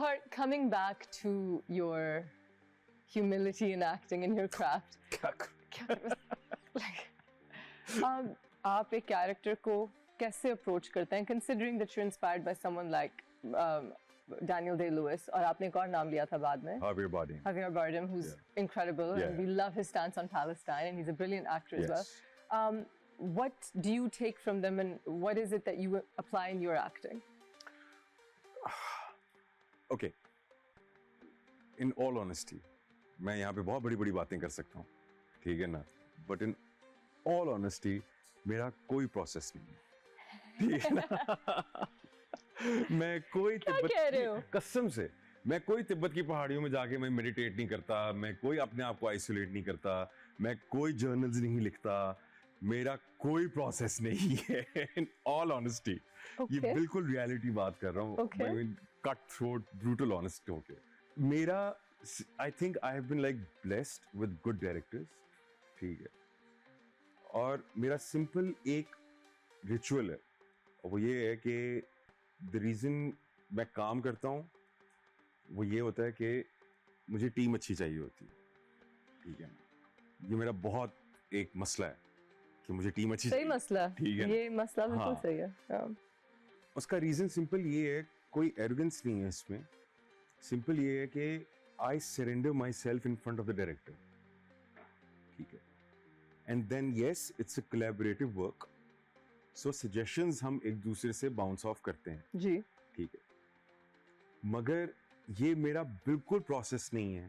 Or coming back to your humility in acting and your craft. आप एक character को कैसे approach करते हैं, considering that you're inspired by someone like Daniel Day-Lewis, और आपने एक और नाम लिया था बाद में, Javier Bardem, who's incredible, and we love his stance on Palestine, and he's a brilliant actor as well. What do you take from them, and what is it that you apply in your acting? Okay, in all honesty, मैं यहाँ पे बहुत बड़ी बातें कर सकता हूँ, ठीक है ना, but in all honesty, मेरा कोई process नहीं है, ठीक है ना, मैं कोई कसम से मैं कोई तिब्बत की पहाड़ियों में जाके मैं मेडिटेट नहीं करता, मैं कोई अपने आप को आइसोलेट नहीं करता, मैं कोई जर्नल्स नहीं लिखता, मेरा कोई प्रोसेस नहीं है, इन ऑल ऑनेस्टी। ये बिल्कुल रियलिटी बात कर रहा हूँ, I mean cut throat brutal honest होके। मेरा I think I have been like blessed with good directors, ठीक है, और मेरा सिंपल एक रिचुअल है, और वो ये है कि द रीजन मैं काम करता हूँ वो ये होता है कि मुझे टीम अच्छी चाहिए होती है, ठीक है, ये मेरा बहुत एक मसला है कि मुझे टीम अच्छी चाहिए। मसला, ठीक है, ये मसला बिल्कुल सही है। उसका रीजन सिंपल ये है, कोई एरोगेंस नहीं है इसमें, सिंपल ये है कि I surrender myself in front of the director, ठीक है, and then yes it's a collaborative work, so suggestions हम एक दूसरे से बाउंस ऑफ करते हैं जी, ठीक है, मगर ये मेरा बिल्कुल प्रोसेस नहीं है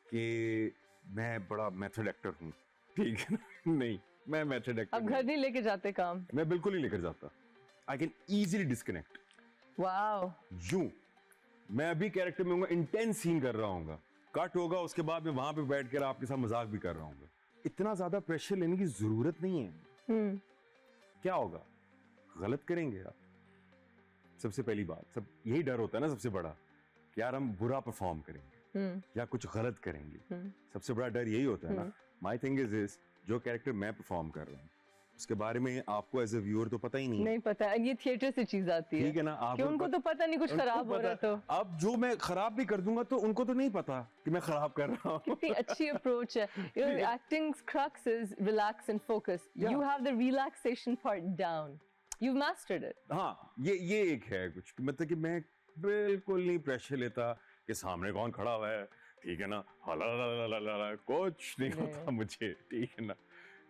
कि मैं बड़ा मेथड एक्टर हूँ, ठीक है ना, नहीं, मैं मेथड एक्टर। अब घर नहीं लेके जाते काम? मैं बिल्कुल नहीं लेकर जाता, I can easily disconnect. Wow, यूं मैं अभी कैरेक्टर में हूँ, इंटेंस सीन कर रहा हूँ, कट होगा उसके बाद मैं वहां पे बैठ कर आपके साथ मजाक भी कर रहा हूँ, इतना ज्यादा प्रेशर लेने की जरूरत नहीं है। क्या होगा, गलत करेंगे आप, सबसे पहली बात, सब यही डर होता है ना सबसे बड़ा, कि यार हम बुरा परफॉर्म करेंगे या कुछ गलत करेंगे, सबसे बड़ा डर यही होता है ना। माय थिंग इज दिस, जो कैरेक्टर मैं परफॉर्म कर रहा हूँ उसके बारे में आपको एज ए व्यूअर तो पता ही नहीं पता है, ये थिएटर से चीज आती है, ठीक है ना, आपको उनको तो पता नहीं कुछ खराब हो रहा है, तो अब जो मैं खराब भी कर दूंगा तो उनको तो नहीं पता कि मैं खराब कर रहा हूँ। कितनी अच्छी अप्रोच है। Your acting's crux is relax and focus. You have the relaxation part down. You've mastered it. हाँ, ये एक है कुछ, मतलब कि मैं बिल्कुल नहीं प्रेशर लेता कि सामने कौन खड़ा हुआ है, ठीक है ना, हला कुछ नहीं होता मुझे, ठीक है ना,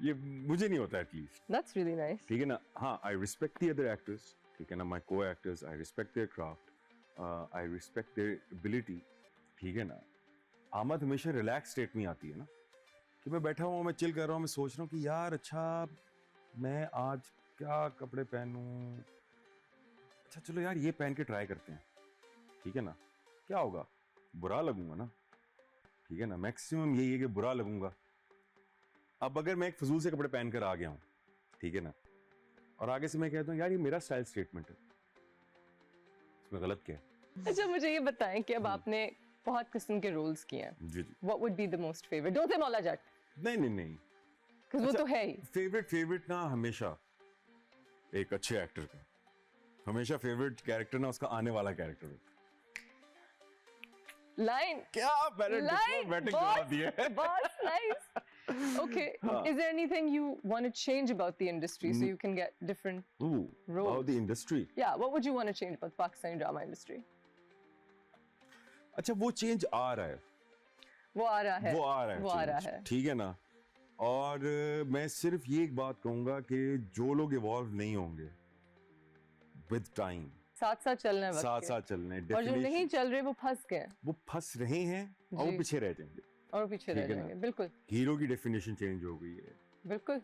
ये मुझे नहीं होता एटलीस्ट। That's really nice. ठीक है ना, हाँ, I respect the other actors, ठीक है ना, my co-actors, I respect their craft, I respect their ability, ठीक है ना। आमद हमेशा रिलैक्स स्टेट में आती है ना, कि मैं बैठा हूँ, मैं चिल कर रहा हूँ, मैं सोच रहा हूँ कि यार अच्छा मैं आज क्या कपड़े पहनूं, अच्छा चलो यार ये पहन के ट्राई करते हैं, ठीक है ना, क्या होगा, बुरा लगूंगा ना, ठीक है ना, मैक्सिमम यही है कि बुरा लगूंगा। अब अगर मैं एक फजूल से कपड़े पहनकर आ गया हूं, ठीक है ना, और आगे से मैं कहता हूं यार ये मेरा स्टाइल स्टेटमेंट है, इसमें गलत क्या है? अच्छा मुझे ये बताएं कि अब आपने बहुत किस्म के रोल्स किए हैं, जी जी, what would be the most favourite? Don't say Maula जट, नहीं, क्योंकि वो तो है ही फेवरेट ना, हमेशा एक अच्छे एक्टर का हमेशा फेवरेट कैरेक्टर ना उसका आने वाला कैरेक्टर होता है। लाइन क्या बैटिंग करा दी है, boss, nice. Okay, is there anything you want to change about the industry so you can get different roles? About the industry? Yeah, what would you want to change about the Pakistani drama industry? अच्छा वो change आ रहा है, वो आ रहा है, ठीक है ना, और मैं सिर्फ ये एक बात कहूंगा कि जो लोग इवॉल्व नहीं होंगे विद टाइम, साथ साथ चलना है, साथ चलना है, और जो नहीं चल रहे वो फंस रहे हैं और वो पीछे रह जाएंगे, रह जाएंगे। बिल्कुल, हीरो की डेफिनेशन चेंज हो गई है, बिल्कुल,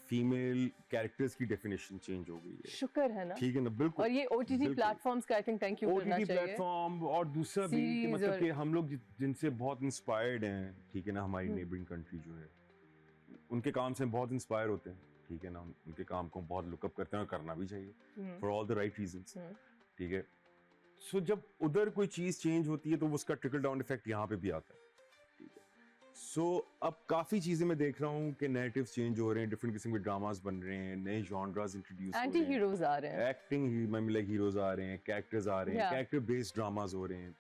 फीमेल कैरेक्टर्स की डेफिनेशन चेंज हो गई है, शुक्र है ना, ठीक है ना, बिल्कुल। और ये OTT प्लेटफॉर्म्स का आई थिंक थैंक यू करना चाहिए, OTT प्लेटफॉर्म, और दूसरा भी कि मतलब कि हम लोग जिनसे बहुत इंस्पायर्ड हैं, ठीक है ना, हमारी नेबरिंग कंट्री जो है उनके काम से बहुत इंस्पायर होते हैं, ठीक है ना, उनके काम को बहुत लुकअप करते हैं और करना भी चाहिए for all the right reasons, ठीक है। सो जब उधर कोई चीज चेंज होती है तो उसका ट्रिकल डाउन इफेक्ट यहाँ पे भी आता है, ठीक है। सो अब काफी चीजें मैं देख रहा हूँ कि नैरेटिव्स चेंज हो रहे हैं, डिफरेंट किस्म के ड्रामास बन रहे हैं, नए जॉनरास इंट्रोड्यूस हो एंटी रहे हैं, हीरोज आ रहे हैं, एक्टिंग में लाइक हीरोज आ रहे हैं, कैरेक्टर्स आ रहे हैं, Yeah. कैरेक्टर बेस्ड ड्रामास हो रहे हैं.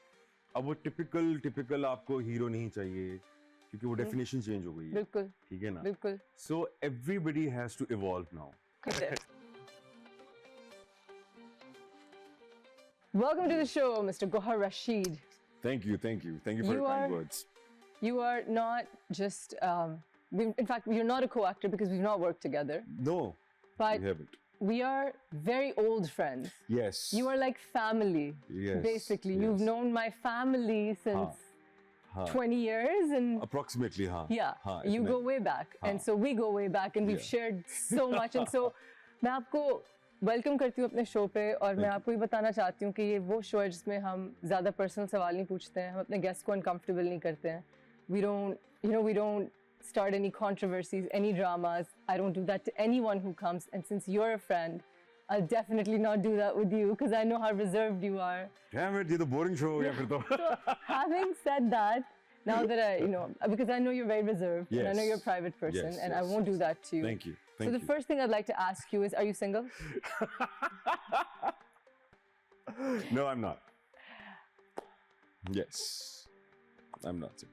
अब वो टिपिकल आपको हीरो नहीं चाहिए क्योंकि वो डेफिनेशन चेंज हो गई है, बिल्कुल ठीक है ना. बिल्कुल. So everybody has to evolve now. Welcome to the show, Mr. Gohar Rashid. Thank you for You your kind are- words. You are not just, in fact, you're not a co-actor because we've not worked together, No, but you haven't. we are very old friends. Yes. You are like family, Yes. basically. yes. You've known my family since हाँ. 20 years, and Approximately, हाँ. yeah, हाँ, you इतने. go way back, and हाँ. so we go way back, and we've Yeah. shared so much, and so मैं आपको welcome करती हूँ अपने शो पे, और मैं you. आपको ये बताना चाहती हूँ कि ये वो शो है जिसमें हम ज़्यादा पर्सनल सवाल नहीं पूछते हैं, हम अपने गेस्ट को अनकंफर्टेबल नहीं करते हैं. We don't start any controversies, any dramas. I don't do that to anyone who comes, and since you're a friend, I'll definitely not do that with you because I know how reserved you are. Damn it, ये तो boring show हो गया फिर तो. So having said that, now that because I know you're very reserved, and I know Yes. you're a private person, Yes, and I yes. won't do that to you. Thank you. So the first thing I'd like to ask you is, are you single? No, I'm not. Yes, I'm not.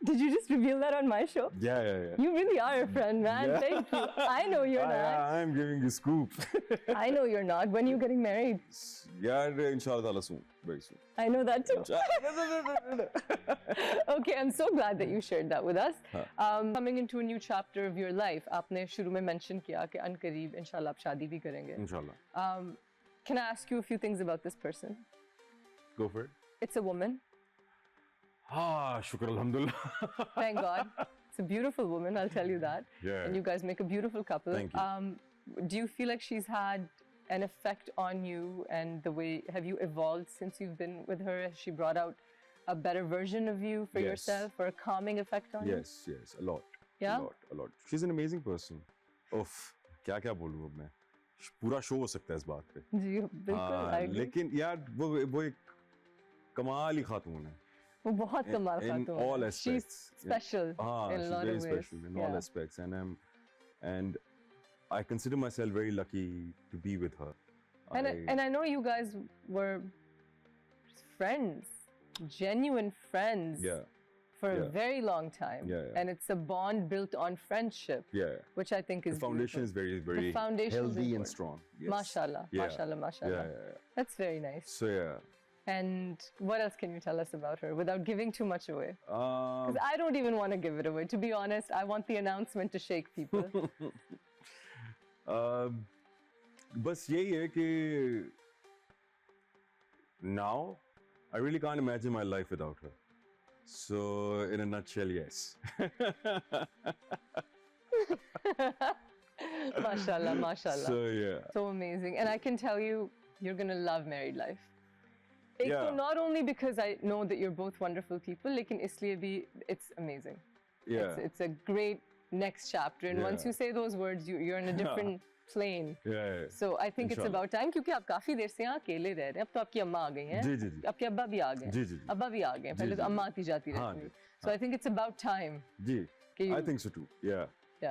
Did you just reveal that on my show? Yeah. You really are a friend, man. Yeah. Thank you. I know you're not. I'm giving you scoop. I know you're not. When are you getting married? यार इंशाल्लाह ताला soon, very soon. I know that too. No. Okay, I'm so glad that you shared that with us. Coming into a new chapter of your life, आपने शुरू में mention किया कि अनकरीब इंशाल्लाह आप शादी भी करेंगे. इंशाल्लाह. Can I ask you a few things about this person? Go for it. It's a woman. हाँ, शुक्र अल्हम्दुलिल्लाह. Thank God. It's a beautiful woman, I'll tell you that. Yeah. And you guys make a beautiful couple. Thank you. Do you feel like she's had an effect on you, and the way, have you evolved since you've been with her? Has she brought out a better version of you for Yes. yourself, or a calming effect on you? Yes, a lot. Yeah? A lot. She's an amazing person. Uff, क्या बोलूँ अब मैं? पूरा show हो सकता है इस बात पे. जी बिल्कुल. I agree. लेकिन यार वो एक कमाल ही खातून है. वो बहुत कमाल in खातून है. all She's aspects. special in a she's lot very of ways. special in all aspects, and I consider myself very lucky to be with her. And I know you guys were friends, genuine friends, for a Yeah. very long time. Yeah. And it's a bond built on friendship, Yeah. which I think The is foundation beautiful. is very, very foundation is healthy and important. strong. Yes. Mashallah, Yeah. mashallah, mashallah. Yeah. That's very nice. So yeah. And what else can you tell us about her without giving too much away? Um, Because I don't even want to give it away. To be honest, I want the announcement to shake people. बस यही है कि now I really can't imagine my life without her. So in a nutshell, yes. Mashallah, mashallah. So yeah. So amazing. And I can tell you, you're going to love married life. एक Yeah. तो not only because I know that you're both wonderful people, लेकिन इसलिए भी it's amazing. Yeah. It's a great next chapter. And once Yeah. you say those words, you're in a different plane. Yeah. So I think it's Inshallah. about time, क्योंकि आप काफी देर से यहाँ अकेले रह रहे हैं. अब तो आपकी अम्मा आ गई हैं. जी. आपके अब्बा भी आ गए हैं. जी. अब्बा भी आ गए हैं. पहले जी, तो जी. अम्मा आती जाती हाँ, रहती जी. थी. So I think it's about time. जी. कि I think so too. Yeah.